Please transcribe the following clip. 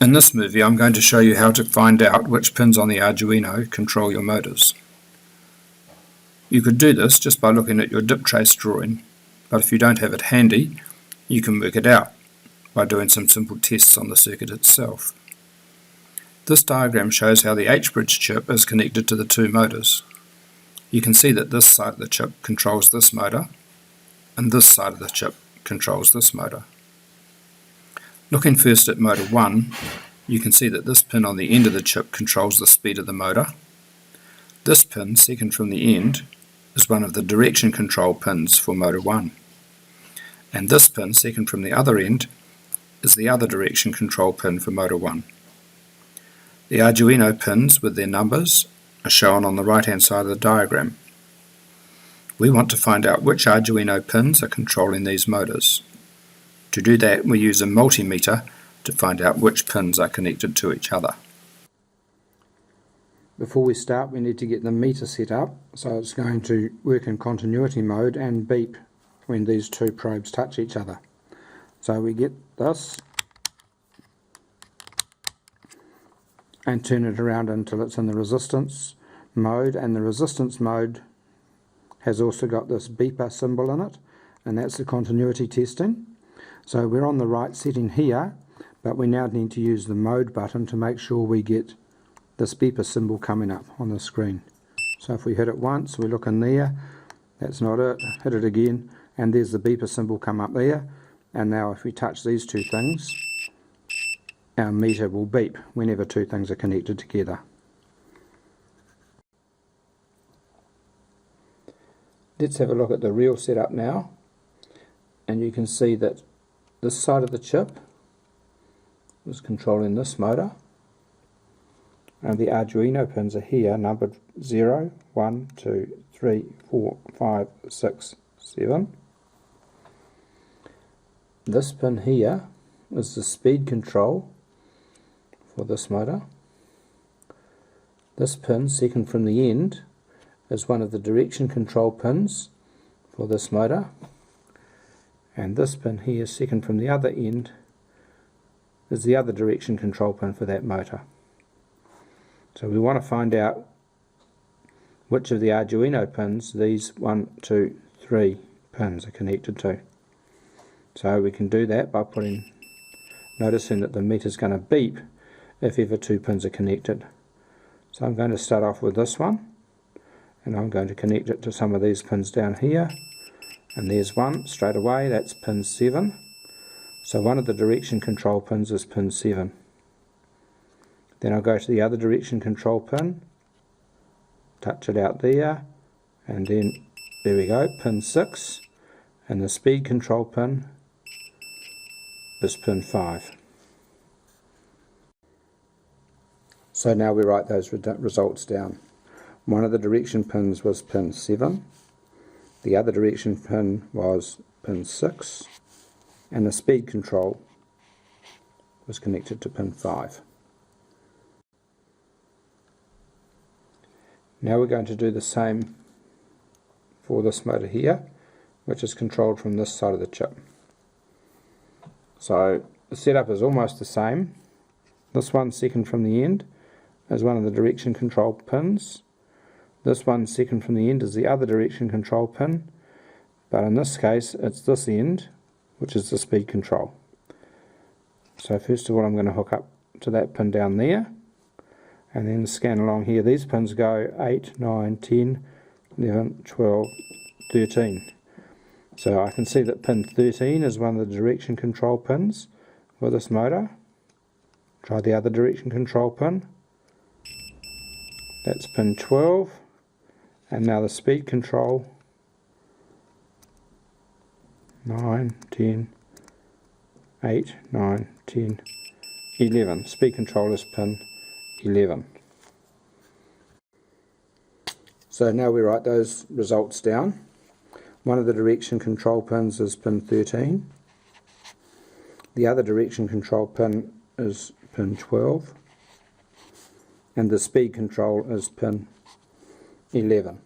In this movie I'm going to show you how to find out which pins on the Arduino control your motors. You could do this just by looking at your dip trace drawing, but if you don't have it handy, you can work it out by doing some simple tests on the circuit itself. This diagram shows how the H-bridge chip is connected to the two motors. You can see that this side of the chip controls this motor, and this side of the chip controls this motor. Looking first at motor 1, you can see that this pin on the end of the chip controls the speed of the motor. This pin, second from the end, is one of the direction control pins for motor 1. And this pin, second from the other end, is the other direction control pin for motor 1. The Arduino pins with their numbers are shown on the right hand side of the diagram. We want to find out which Arduino pins are controlling these motors. To do that, we use a multimeter to find out which pins are connected to each other. Before we start, we need to get the meter set up so it's going to work in continuity mode and beep when these two probes touch each other. So we get this and turn it around until it's in the resistance mode, and the resistance mode has also got this beeper symbol in it, and that's the continuity testing. So we're on the right setting here, but we now need to use the mode button to make sure we get this beeper symbol coming up on the screen. So if we hit it once, we look in there, that's not it, hit it again, and there's the beeper symbol come up there. And now if we touch these two things, our meter will beep whenever two things are connected together. Let's have a look at the real setup now, and you can see that this side of the chip is controlling this motor, and the Arduino pins are here numbered 0, 1, 2, 3, 4, 5, 6, 7. This pin here is the speed control for this motor. This pin, second from the end, is one of the direction control pins for this motor. And this pin here, second from the other end, is the other direction control pin for that motor. So we want to find out which of the Arduino pins these 1, 2, 3 pins are connected to. So we can do that by noticing that the meter is going to beep if ever two pins are connected. So I'm going to start off with this one, and I'm going to connect it to some of these pins down here. And there's one straight away, that's pin 7. So one of the direction control pins is pin 7. Then I'll go to the other direction control pin, touch it out there, and then there we go, pin 6. And the speed control pin is pin 5. So now we write those results down. One of the direction pins was pin 7. The other direction pin was pin 6, and the speed control was connected to pin 5. Now we're going to do the same for this motor here, which is controlled from this side of the chip. So the setup is almost the same. This one, second from the end, is one of the direction control pins. This one, second from the end, is the other direction control pin, but in this case it's this end, which is the speed control. So first of all I'm going to hook up to that pin down there, and then scan along here. These pins go 8, 9, 10, 11, 12, 13. So I can see that pin 13 is one of the direction control pins for this motor. Try the other direction control pin. That's pin 12. And now the speed control, 9, 10, 8, 9, 10, 11. Speed control is pin 11. So now we write those results down. One of the direction control pins is pin 13. The other direction control pin is pin 12. And the speed control is pin 11.